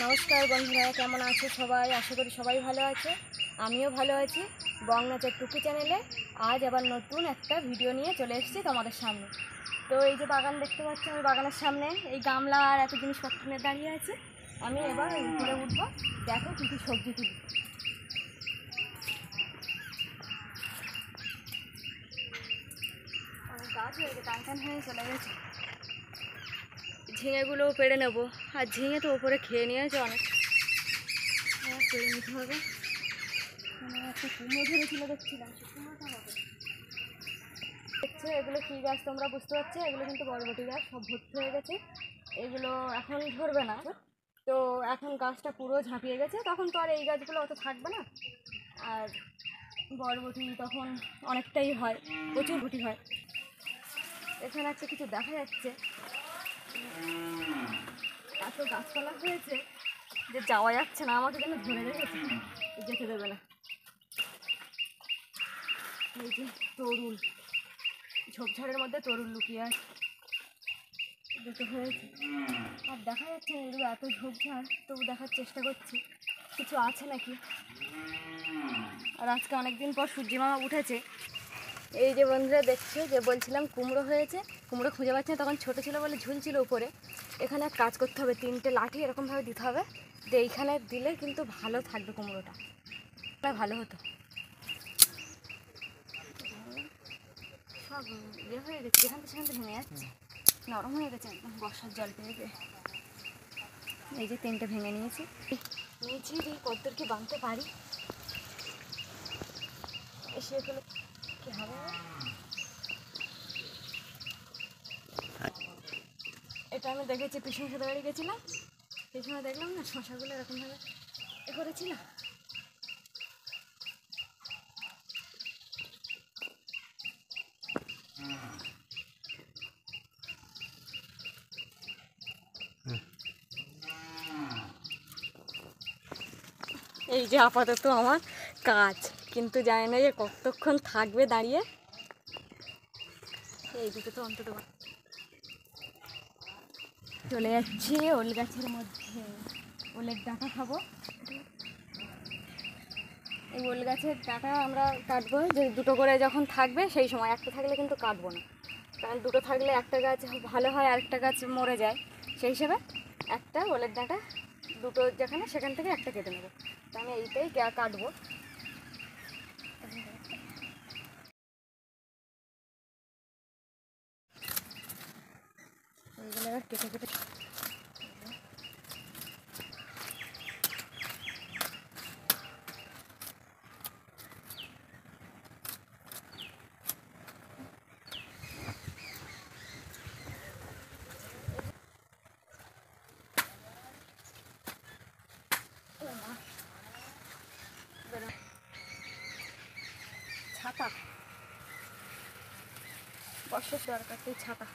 নমস্কার বন্ধুরা, কেমন আছে সবাই? আশা করি সবাই ভালো আছে, আমিও ভালো আছি। বং নাচের টুকি চ্যানেলে আজ আবার নতুন একটা ভিডিও নিয়ে চলে এসেছি তোমাদের সামনে। তো এই যে বাগান দেখতে পাচ্ছি, আমি বাগানের সামনে এই গামলা আর এত জিনিসপত্র নিয়ে দাঁড়িয়ে আছি। আমি এবার উপরে উঠবো, দেখো কী কী সবজি তুলি। অনেক গাছ হয়েছে, টান হয়ে চলে গেছে। ঝিঙেগুলোও পেড়ে নেবো, আর ঝিঙে তো ওপরে খেয়ে নিয়েছে অনেক, পেড়ে নিতে হবে। একটা কুমড়ো ধরেছিল দেখছিলাম, সে কুমড়োটা হবে দেখছে। এগুলো কী গাছ তোমরা বুঝতে পারছো? এগুলো কিন্তু বরবটি গাছ, সব ভর্তি হয়ে গেছে। এগুলো এখন ধরবে না, তো এখন গাছটা পুরো ঝাঁপিয়ে গেছে। তখন তো আর এই গাছগুলো অত থাকবে না, আর বরবটি তখন অনেকটাই হয়, প্রচুর বটি হয়। এখানে একটা কিছু দেখা যাচ্ছে, এত গাছপালা হয়েছে যে যাওয়া যাচ্ছে না। আমাকে যেন ধরে রেখেছে, যেতে দেবে না। এই যে তরুল, ঝোপঝাড়ের মধ্যে তরুল লুকিয়ে আছে, দুটো হয়েছে। আর দেখা যাচ্ছে না, এগুলো এত ঝোপঝাড়, তবু দেখার চেষ্টা করছি কিছু আছে নাকি। আর আজকে অনেকদিন পর সূর্যি মামা উঠেছে। এই যে বন্ধুরা দেখছো, যে বলছিলাম কুমড়ো হয়েছে, কুমড়ো খুঁজে পাচ্ছে না, তখন ছোটো ছিল বলে ঝুলছিল উপরে। এখানে এক কাজ করতে হবে, 3টে লাঠি এরকমভাবে দিতে হবে, যে এইখানে দিলে কিন্তু ভালো থাকবে কুমড়োটা, ভালো হতো। সব ইয়ে হয়ে গেছে, যেখান থেকে সেখান থেকে ভেঙে যাচ্ছে, নরম হয়ে গেছে একদম বর্ষার জল পেয়ে গিয়ে। এই যে 3টে ভেঙে নিয়েছি, এই কদ্দূর কি বাঁধতে পারি। এসে এগুলো কী হবে? এটা আমি দেখেছি, পিছনে সাথে বাড়ি গেছিলাম, পিছনে দেখলাম না শশাগুলো এরকমভাবে এ করেছি না। এই যে আপাতত আমার কাজ, কিন্তু জানি না যে কতক্ষণ থাকবে দাঁড়িয়ে। এই দুটো তো অন্তত চলে যাচ্ছে ওল গাছের মধ্যে, ওলের ডাঁটা খাবো। এই ওল গাছের ডাঁটা আমরা কাটবো, যে দুটো করে যখন থাকবে সেই সময়। একটা থাকলে কিন্তু কাটবো না, কারণ দুটো থাকলে একটা গাছ ভালো হয় আর একটা গাছ মরে যায়। সেই হিসেবে একটা ওলের ডাঁটা, দুটো যেখানে সেখান থেকে একটা কেটে নেবো। তো আমি এইটাই কাটবো। এইগুলো এবার কেটে কেটে ছাতা, বর্ষার দরকার তো ছাতা,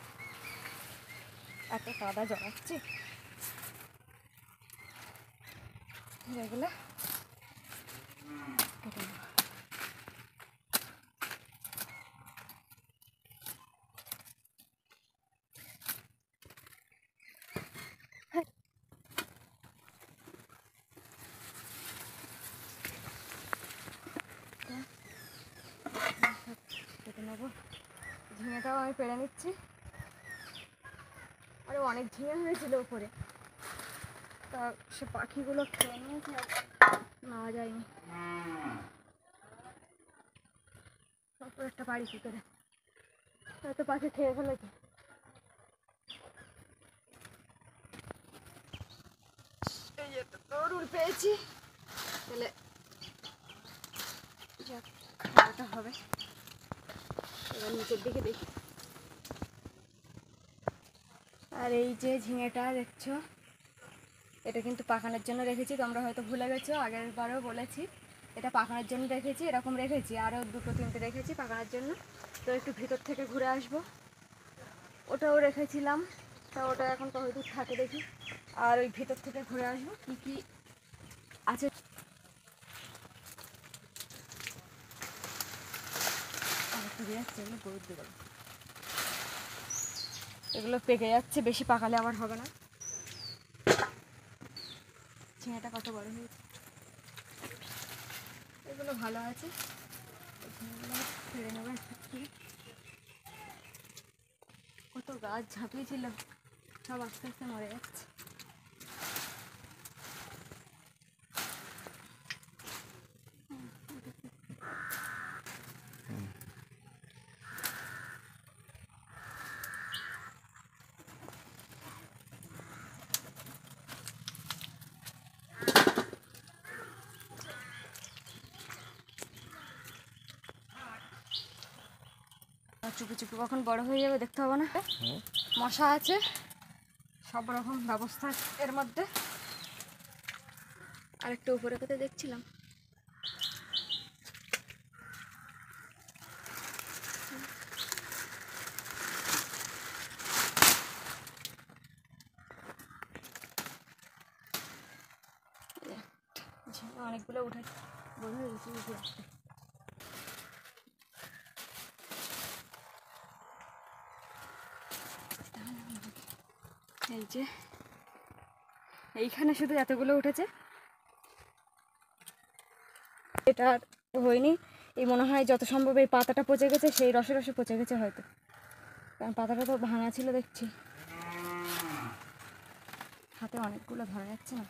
এত কাদা জড়াচ্ছে। এগুলো কেটে নেব। কেটে নেবো। ঝিঙেটাও আমি পেড়ে নিচ্ছি। আরে অনেক ঝিঙে হয়েছিল উপরে, তা সে পাখিগুলো খেয়ে নিয়েছে, নেওয়া যায়নি। তারপর একটা বাড়ি কী করে, এত পাখি খেয়ে ফেলেছে। এই যে তরুল পেয়েছি, তাহলে যাক খাওয়াটা হবে। এবার নিচের দিকে দেখি। আর এই যে ঝিঙেটা দেখছো, এটা কিন্তু পাকানোর জন্য রেখেছি। তোমরা হয়তো ভুলে গেছো, আগের বারেও বলেছি এটা পাকানোর জন্য রেখেছি। এরকম রেখেছি, আরও 2-3টে রেখেছি পাকানোর জন্য। তো একটু ভিতর থেকে ঘুরে আসবো। ওটাও রেখেছিলাম, তা ওটা এখন কতদূর থাকে দেখি। আর ওই ভিতর থেকে ঘুরে আসবো কী কী আছে। এগুলো পেকে যাচ্ছে, বেশি পাকালে আবার হবে না। ঝিঙেটা কত বড় হয়েছে, এগুলো ভালো আছে। ফেলে নেবো একটা খেয়ে। কত গাছ ঝাঁপিয়েছিল, সব আস্তে আস্তে মরে যাচ্ছে। চুপি চুপি কখন বড় হয়ে যাবে দেখতে হবে না। মশা আছে, সব রকম ব্যবস্থা এর মধ্যে। আরেকটু উপরে কোথায় দেখছিলাম, অনেকগুলো উঠে বড় হয়ে গেছে উঠে আসতে। এই যে এইখানে শুধু এতগুলো উঠেছে, এটা আর হয়নি। এই মনে হয় যত সম্ভব এই পাতাটা পচে গেছে, সেই রসে রসে পচে গেছে হয়তো, কারণ পাতাটা তো ভাঙা ছিল দেখছি। হাতে অনেকগুলো ধরা যাচ্ছে না।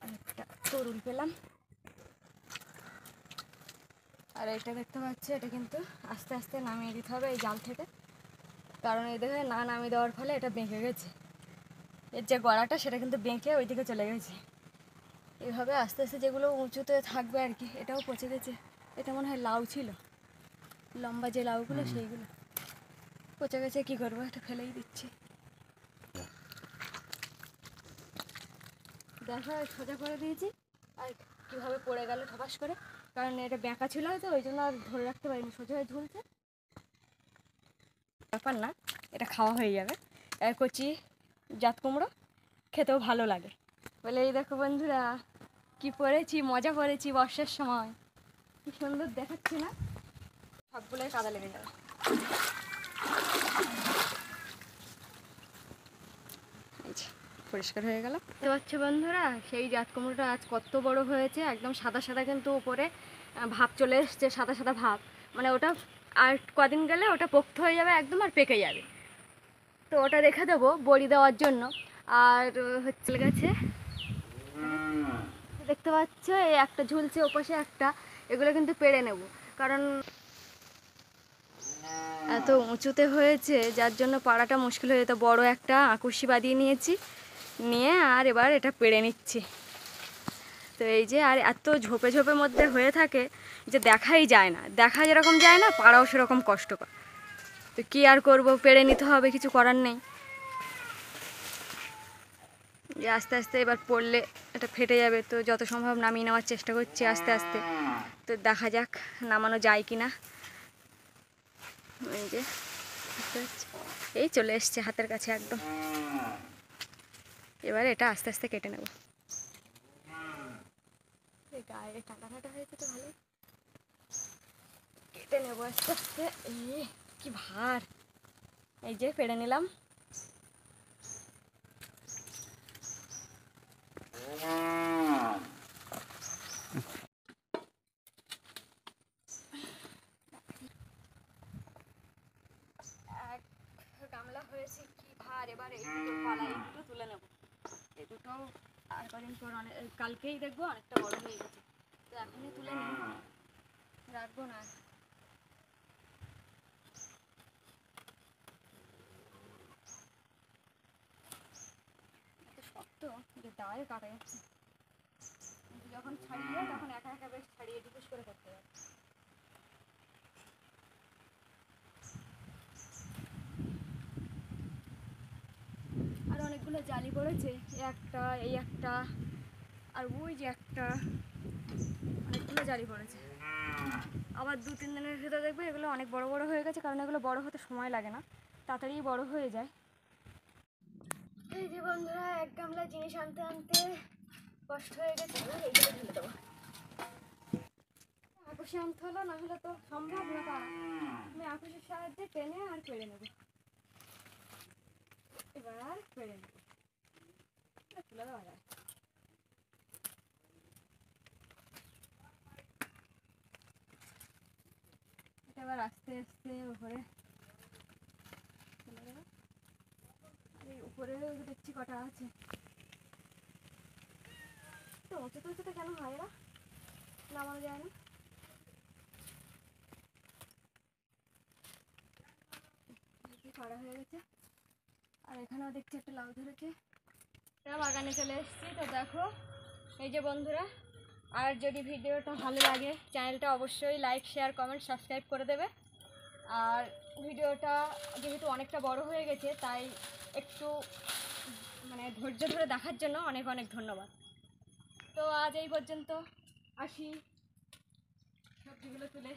একটা তরুল পেলাম, আর এটা দেখতে পাচ্ছি, এটা কিন্তু আস্তে আস্তে নামিয়ে দিতে হবে এই জাল থেকে, কারণ এই দেখে না নামিয়ে দেওয়ার ফলে এটা বেঁকে গেছে। এর যে গড়াটা সেটা কিন্তু বেঁকে ওইদিকে চলে গেছে। এইভাবে আস্তে আস্তে যেগুলো উঁচুতে থাকবে আর কি, এটাও পচে গেছে। এটা মনে হয় লাউ ছিল, লম্বা যে লাউগুলো সেইগুলো পচে গেছে। কী করবো, এটা ফেলেই দিচ্ছি। দেখো সোজা করে দিয়েছি, আর কীভাবে পড়ে গেল ঠপাস করে, কারণ এটা বেঁকা ছিল হয়তো, ওই জন্য আর ধরে রাখতে পারিনি, সোজা হয়ে ঝুলছে। ব্যাপার না, এটা খাওয়া হয়ে যাবে। আর কচি জাত কুমড়ো খেতেও ভালো লাগে বলে। এই দেখো বন্ধুরা, কি পড়েছি, মজা করেছি বর্ষার সময়, কি সুন্দর দেখাচ্ছি না? সবগুলোই কাদা লেগে যাবে। পরিষ্কার হয়ে গেল। দেখতে পাচ্ছ বন্ধুরা, সেই জাত কুমড়োটা আজ কত বড় হয়েছে, একদম সাদা সাদা, কিন্তু উপরে ভাব চলে এসছে, সাদা সাদা ভাব। মানে ওটা আর কদিন গেলে ওটা পোক্ত হয়ে যাবে একদম, আর পেকে যাবে। তো ওটা রেখে দেবো বড়ি দেওয়ার জন্য। আর হচ্ছে গেছে, দেখতে পাচ্ছ এই একটা ঝুলছে, ওপাশে একটা, এগুলো কিন্তু পেড়ে নেব, কারণ এত উঁচুতে হয়েছে যার জন্য পাড়াটা মুশকিল হয়ে যেত। বড় একটা আকুশি বাঁধিয়ে নিয়েছি, নিয়ে আর এবার এটা পেড়ে নিচ্ছি। তো এই যে, আর এত ঝোপে ঝোপের মধ্যে হয়ে থাকে যে দেখাই যায় না, দেখা যেরকম যায় না, পাড়াও সেরকম কষ্টকর। তো কী আর করবো, পেড়ে নিতে হবে, কিছু করার নেই। যে আস্তে আস্তে এবার পড়লে এটা ফেটে যাবে, তো যত সম্ভব নামিয়ে নেওয়ার চেষ্টা করছি আস্তে আস্তে। তো দেখা যাক নামানো যায় কি না। এই যে এই চলে এসছে হাতের কাছে একদম। এবার এটা আস্তে আস্তে কেটে নেব। গায়ে কাটা কাটা হয়েছে তো ভালোই, কেটে নেবো আস্তে আস্তে। এই কি ভার! এই যে পেড়ে নিলাম। গামলা হয়েছে, কি ভার! এবার এই দুটো পালা, এই দুটো তুলে নেব। এই দুটো আর কদিন পর কালকেই দেখবো অনেকটা বড় হয়ে গেছে, তো এখনই তুলে নিই, রাখবো না। এত শক্ত যে দাঁড়ে কাটা যাচ্ছে, কিন্তু যখন ছাড়িয়ে তখন একা একা বেশ ছাড়িয়ে ডিপুস করে করতে যাচ্ছে। আর অনেকগুলো জালি পড়েছে, একটা, এই একটা, আর ওই যে একটা, অনেকগুলো জালি পড়েছে। আবার 2-3 দিনের ভেতরে দেখবে এগুলো অনেক বড় বড় হয়ে গেছে, কারণ এগুলো বড় হতে সময় লাগে না, তাড়াতাড়ি বড় হয়ে যায়। এই যে বন্ধুরা, এক গামলা জিনিস আনতে আনতে কষ্ট হয়ে গেছে, এইগুলো ঢেলে দেবো। আকুশি আনতে হলো, না হলে তো সম্ভব না পারা। আমি আকুশির সাহায্যে টেনে আর পেড়ে নেবো। পেরে নেব, তুলে দেওয়া যায়। এটা আবার আস্তে আস্তে উপরে তুলে দেবো। এই উপরেও দেখছি কটা আছে, তো উঁচুতে উঁচুতে কেন হয় এরা, নামানো যায় না। করা হয়ে গেছে। আর এখানেও দেখছি একটা লাউ ধরেছে। বাগানে চলে এসেছি, তো দেখো এই যে বন্ধুরা, আর যদি ভিডিওটা ভালো লাগে চ্যানেলটা অবশ্যই লাইক শেয়ার কমেন্ট সাবস্ক্রাইব করে দেবে। আর ভিডিওটা যেহেতু অনেকটা বড় হয়ে গেছে তাই একটু মানে ধৈর্য ধরে দেখার জন্য অনেক অনেক ধন্যবাদ। তো আজ এই পর্যন্ত, আসি সবজিগুলো তুলে।